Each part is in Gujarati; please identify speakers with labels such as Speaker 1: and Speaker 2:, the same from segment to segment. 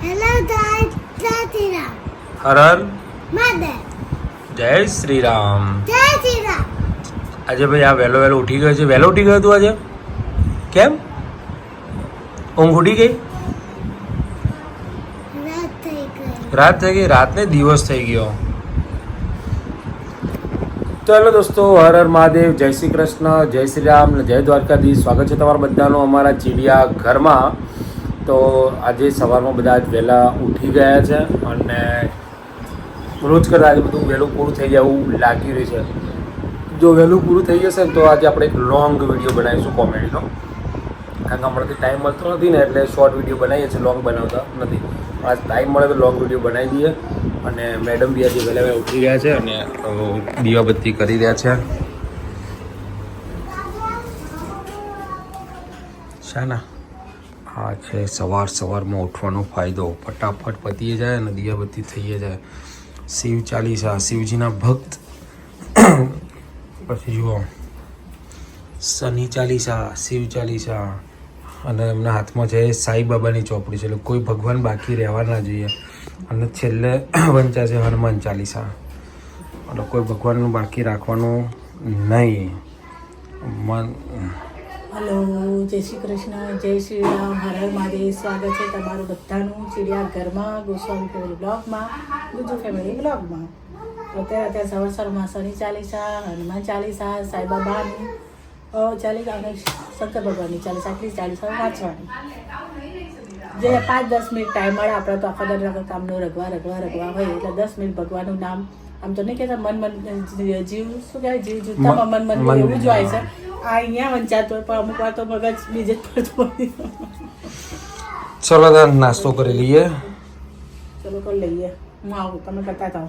Speaker 1: હેલો ગાઈસ, જય શ્રી રામ.
Speaker 2: હર હર
Speaker 1: મહાદેવ.
Speaker 2: જય શ્રી રામ.
Speaker 1: જય શ્રી રામ.
Speaker 2: આજે ભાઈ આ વહેલો ઉઠી ગયો છે. વહેલો ઉઠી ગયો તું આજે? કેમ ઊંઘ ઉડી ગઈ?
Speaker 1: રાત થઈ ગઈ.
Speaker 2: રાત થઈ ગઈ? રાતને દિવસ થઈ ગયો. તો હેલો દોસ્તો, હર હર મહાદેવ, જય શ્રી કૃષ્ણ, જય શ્રી રામ, જય દ્વારકાધીશ. સ્વાગત છે તમારા બધાનું અમારા ચીડિયા ઘરમાં. તો આજે સવારમાં બધા જ વહેલા ઉઠી ગયા છે અને રોજ કરતાં આજે બધું વહેલું પૂરું થઈ જાય એવું લાગી રહ્યું છે. જો વહેલું પૂરું થઈ જશે ને તો આજે આપણે એક લોંગ વિડીયો બનાવીશું કોમેડીનો. કારણ કે હમણાંથી ટાઈમ મળતો નથી ને એટલે શોર્ટ વિડીયો બનાવીએ છીએ, લોંગ બનાવતા નથી. આજ ટાઈમ મળે તો લોંગ વિડીયો બનાવી દઈએ. અને મેડમ બી આજે વહેલા ઉઠી ગયા છે અને દીવાબત્તી કરી રહ્યા છે. શાના આ છે સવારમાં ઉઠવાનો ફાયદો. ફટાફટ પતી જાય અને દીવાબત્તી થઈ જાય. શિવ ચાલીસા, શિવજીના ભક્ત. પછી જુઓ શનિ ચાલીસા, શિવ ચાલીસા અને એમના હાથમાં છે સાંઈ બાબાની ચોપડી છે. એટલે કોઈ ભગવાન બાકી રહેવા ના જોઈએ. અને છેલ્લે વંચાશે હનુમાન ચાલીસા. એટલે કોઈ ભગવાનનું બાકી રાખવાનું નહીં.
Speaker 3: હલો, જય શ્રી કૃષ્ણ, જય શ્રી રામ, હર હર મહાદેવ. સ્વાગત છે તમારું બધાનું ચીડિયા ઘરમાં, ગોસ્વામી ફેમિલી બ્લોગમાં, ગુજુ ફેમિલી બ્લોગમાં. તો અત્યારે સવારમાં શનિ ચાલીસા, હનુમાન ચાલીસા, સાંઈબાબાની ચાલીસા અને શંકર ભગવાનની ચાલીસા, આટલી ચાલીસા વાંચવાની. જે 5-10 મિનિટ ટાઈમ મળે આપણે તો આખા દર કામનું રગવા હોય એટલે 10 મિનિટ ભગવાનનું નામ. આમ તો નહીં કહેતા મન જીવ શું કહેવાય, જીવ જૂથામાં મન એવું જ હોય છે. આ અહીંયા વંચાતો હોય પણ અમુક વાર તો મગજ બીજે જ પડતું હોય.
Speaker 2: ચલો તાર નાસ્તો કરી લઈએ.
Speaker 3: ચલો કરી લઈએ, હું આવું, તમે કરતા હતા.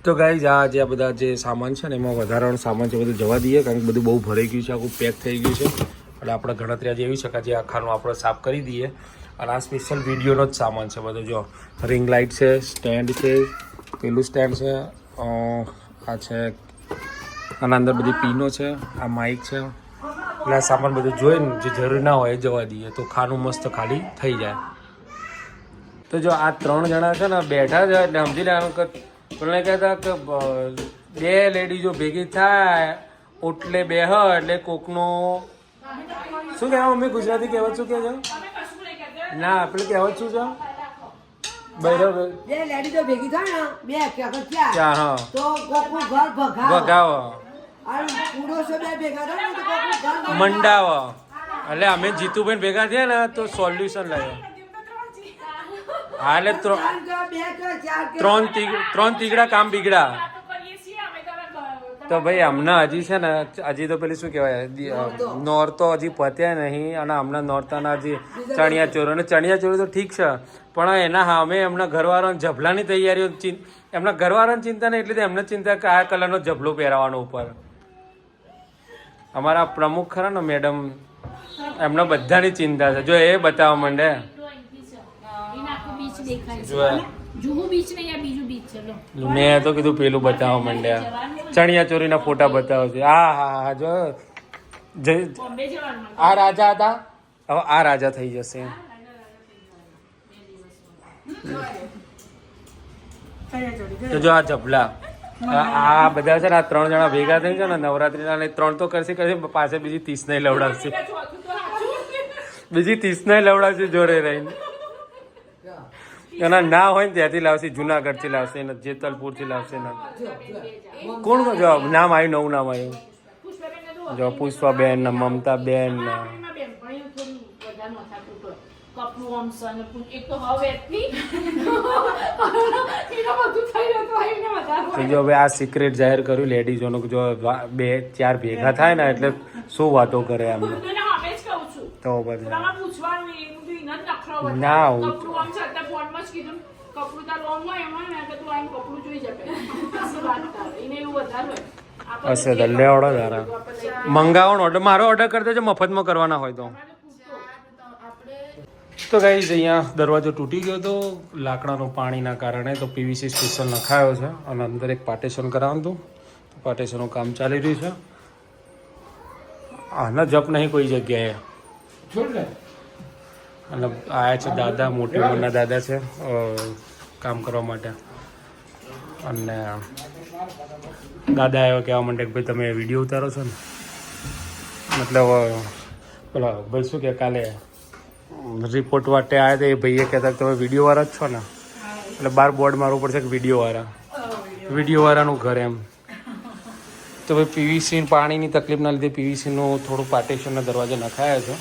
Speaker 2: તો ગાઈઝ આ જે આ બધા જે સામાન છે ને એમાં વધારાનો સામાન છે બધું જવા દઈએ. કારણ કે બધું બહુ ભરાઈ ગયું છે, આખું પેક થઈ ગયું છે. એટલે આપણે ગણતરી આજે એવી છે કે જે આખાનું આપણે સાફ કરી દઈએ. અને આ સ્પેશિયલ વિડીયોનો જ સામાન છે બધું. જો રિંગ લાઇટ છે, સ્ટેન્ડ છે, પેલું સ્ટેન્ડ છે, આ છે, આના અંદર બધી પીનો છે, આ માઇક છે. એટલે આ સામાન બધું જોઈને જે જરૂર ના હોય એ જવા દઈએ તો ખાનું મસ્ત ખાલી થઈ જાય. તો જો આ 3 જણા છે ને બેઠા છે એટલે સમજી લેવાનું કે પેલા કહેતા કે 2 લેડીઝો ભેગી થાય ઓટલે બેહ એટલે કોકનો શું કહેવા મમ્મી ગુજરાતી કહેવત શું કહે છે? ના પેલું કહેવત શું છે? બરાબર
Speaker 4: 2 લેડીઝો ભેગી થાય ને 2 ક્યાં
Speaker 2: હા
Speaker 4: તો કોકનું ઘર
Speaker 2: ભગાવ
Speaker 4: અને પુરુષો 2 ભેગા થાય ને તો કોકનું ઘર
Speaker 2: મંડાવ. એટલે અમે જીતુભાઈ ભેગા થયા ને તો સોલ્યુશન લાવ્યો. હા એટલે 3 તીગડા કામ બીગડા. તો ભાઈ હમણાં હજી છે ને હજી તો પેલી શું કહેવાય નોરતો હજી પત્યા નહીં. અને હમણાં નોરતાના હજી ચણિયા ચોરો અને ચણિયા ચોરો તો ઠીક છે પણ એના સામે એમના ઘરવાળાને ઝબલાની તૈયારીઓ એમના ઘરવાળાની ચિંતા નહીં એટલી એમને ચિંતા કે આ કલરનો ઝબલો પહેરાવાનો ઉપર. અમારા પ્રમુખ ખરા ને મેડમ એમને બધાની ચિંતા છે. જો એ બતાવવા માંડે મેં તો કીધું પેલું બતાવવા માંડ્યા ચણિયા ચોરીના ફોટા બતાવે છે. હા જો આ રાજા હતા હવે આ રાજા થઈ જશે. તો જો આ જબલા આ બધા છે ને આ 3 જણા ભેગા થઈ છે ને નવરાત્રીના 3 તો કરશે પાસે બીજી 30 ને લવડાવશે. બીજી 30 ને લવડાવશે જોડે રહીને. એના ના હોય ને ત્યાંથી લાવશે, જુનાગઢથી લાવશે ને જેતલપુરથી લાવશે ને. કોણ જો નામ આવ્યું, નવું નામ આવ્યું. જો પુષ્પાબેન ને મમતાબેન ને જો હવે આ સિક્રેટ જાહેર કર્યું લેડીઝોનું. જો 2-4 ભેગા થાય ને એટલે શું વાતો કરે એમ તો બધું ના હશે તો લેવડો તારા મંગાવવાનો ઓર્ડર મારો ઓર્ડર કરી દેજો મફતમાં કરવાના હોય તો. તો ગાઈઝ અહીંયા દરવાજો તૂટી ગયો હતો લાકડાનું પાણીના કારણે. તો પીવીસી સ્પેશિયલ નખાયો છે અને અંદર એક પાર્ટેશન કરાવવાનું હતું. પાર્ટેશનનું કામ ચાલી રહ્યું છે. આના જપ નહીં કોઈ જગ્યાએ. અને આયા છે દાદા, મોટી ઉંમરના દાદા છે કામ કરવા માટે. અને દાદા આવ્યો કહેવા માટે કે ભાઈ તમે વિડીયો ઉતારો છો ને, મતલબ પેલા ભાઈ શું કે કાલે રિપોર્ટ માટે આવ્યા હતા એ ભાઈએ કહેતા કે તમે વિડીયોવાળા જ છો ને, એટલે બાર બોર્ડ મારવું પડશે કે વિડીયોવાળાનું ઘર એમ. તો ભાઈ પીવીસી પાણીની તકલીફના લીધે પીવીસીનું થોડું પાર્ટીશનના દરવાજા નખાયા છે.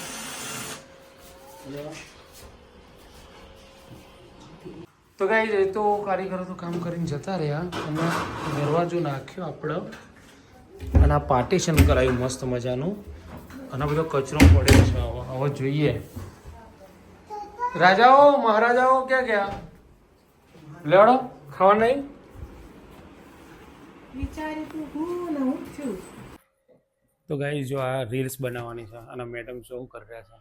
Speaker 2: તો ગાઈઝ એ તો કારીગરો તો કામ કરીને જતા રહ્યા અને દરવાજો નાખ્યો આપણો અને આ પાર્ટીશન કરાયું મસ્ત મજાનું અને બધો કચરો પડે છે. હવે જોઈએ રાજાઓ મહારાજાઓ ક્યાં ગયા? લેવડો ખાવા નહીં. તો ગાઈઝ જો આ રીલ્સ બનાવવાની છે અને મેડમ શું કરી રહ્યા છે.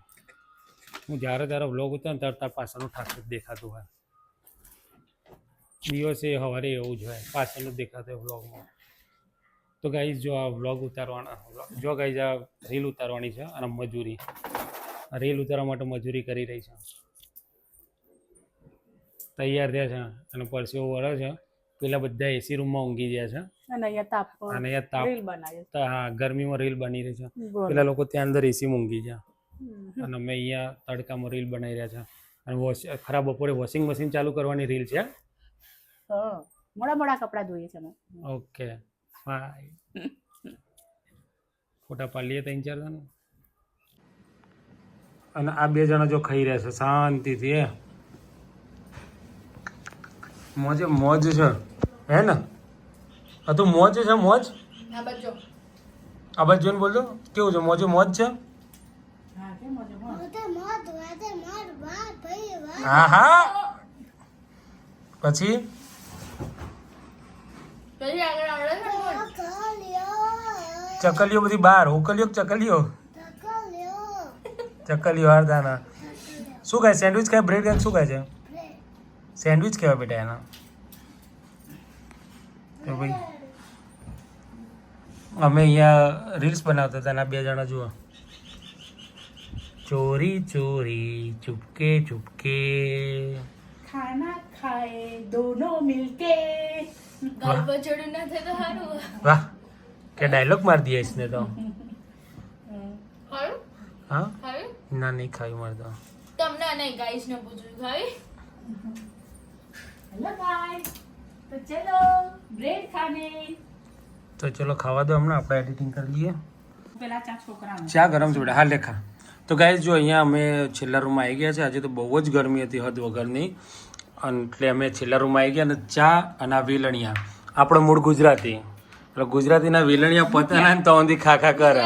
Speaker 2: હું જ્યારે ત્યારે વ્લોગ ઉતાર ત્યારે તાર પાછળનું ઠાકર દેખાતું હોય. દિવસે સવારે એવું જ હોય, પાછળનું દેખાતું હોય વ્લોગમાં. તો ગાઈઝ જો આ વ્લોગ ઉતારવાના, જો ગાઈઝ આ રીલ ઉતારવાની છે અને મજૂરી, રીલ ઉતારવા માટે મજૂરી કરી રહી છે. તૈયાર થયા છે અને પરસેવો વળે છે. પેલા બધા એસી રૂમમાં ઊંઘી ગયા છે અને અહીંયા તાપ હા ગરમીમાં રીલ બની રહી છે. પેલા લોકો ત્યાં અંદર એસીમાં ઊંઘી ગયા અને અમે અહીંયા તડકામાં રીલ બનાવી રહ્યા છે. અને ખરાબ બપોરે વોશિંગ મશીન ચાલુ કરવાની રીલ છે.
Speaker 3: મોડા કપડા ધોઈએ છે.
Speaker 2: ઓકે ફોટા પાડીએ 3-4 જણા અને આ 2 જણા જો ખાઈ રહ્યા છે શાંતિથી. મોજે મોજ છે હે ને? આ તો મોજ છે મોજ. આ બાજુ જોઈને બોલજો કેવું છે? મોજે મોજ છે. હા હા પછી ચકલીઓ બધી બહાર ઉકલીઓ ચકલીઓ હારદાના શું કહે? સેન્ડવિચ ખાય, બ્રેડ ખાય, શું કહે છે? સેન્ડવિચ કહેવાય બેટા એના. તો ભાઈ અમે અહીંયા રીલ્સ બનાવતા હતા અને 2 જણા જુઓ ચોરી ચોરી ચુપકે ચુપકે
Speaker 3: ખાના ખાए दोनों मिलके.
Speaker 2: વાહ કે ડાયલોગ માર દિયા इसने तो. હા ના નહીં ખાવી મારતો.
Speaker 5: તમને નહીં ગાઈસ ને પૂછ્યું ખાવી.
Speaker 3: हेलो गाइस, तो चलो ब्रेड खाने.
Speaker 2: તો ચલો ખાવા દો, હમણાં આપણે એડિટિંગ કરી લઈએ.
Speaker 3: પેલા છોકરા
Speaker 2: ચા ગરમ છે બેટા. હા લેખા. તો ગાઈઝ જો અહીંયા અમે છેલ્લા રૂમમાં આવી ગયા છે. આજે તો બહુ જ ગરમી હતી હદ વગરની, એટલે અમે છેલ્લા રૂમમાં આવી ગયા અને ચા અને આ વેલણિયા. આપણો મૂળ ગુજરાતી, એટલે ગુજરાતીના વેલણિયા પતાના ને તો ઊંધી ખાખા કરે.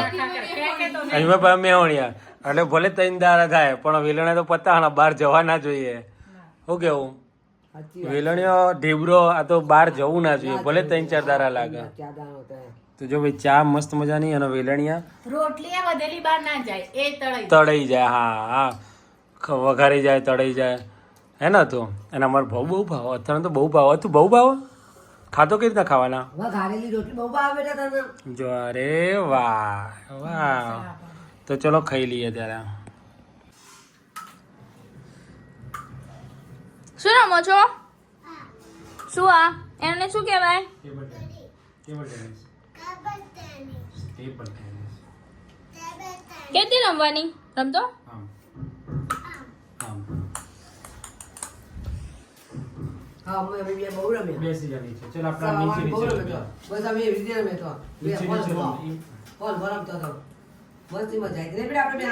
Speaker 2: અહીંયા પણ મેવણિયા એટલે ભલે 3 દાડા થાય પણ વેલણિયા તો પતાના, બહાર જવા ના જોઈએ. શું કેવું? વેલણિયો ઢેબરો આ તો બહાર જવું ના જોઈએ, ભલે 3-4 દાડા લાગે. તો જો ભાઈ ચા મસ્ત મજાની અને વેલણિયા
Speaker 5: રોટલી વધેલી બહાર ના જાય, એ
Speaker 2: તળાઈ જાય. હા હા વઘારી જાય, તળાઈ જાય હે ને. તો અને અમારે બહુ ભાવ અત્યારે તો બહુ ભાવ હતું. બહુ ભાવ ખાતો કઈ રીતના ખાવાના?
Speaker 4: વઘારેલી રોટલી બહુ ભાવે બેટા તને.
Speaker 2: જો અરે વાહ વાહ. તો ચલો ખાઈ લઈએ ત્યારે.
Speaker 5: શું રમો છો? શું આ એને શું કહેવાય? કેટલી રમવાની? રમતો
Speaker 4: હા અમે બહુ રમ્યા.
Speaker 2: બેસી જવાની છે. ચલ
Speaker 4: બહુ રમ્યા. બસ અમે એવી રીતે રમ્યા તો. બોલ રમતો હતો. મસ્તી મજા આવી. ને બેટા આપણે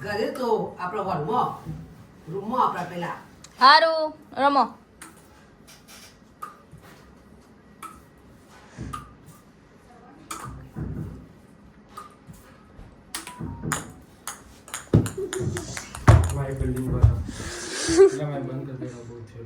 Speaker 4: ઘરે તો આપણો હોલમાં રૂમમાં આપણા પેલા
Speaker 5: હારું રમો.
Speaker 2: મારી બિલ્ડિંગ પર બંધ કરી દેવા બહુ છે.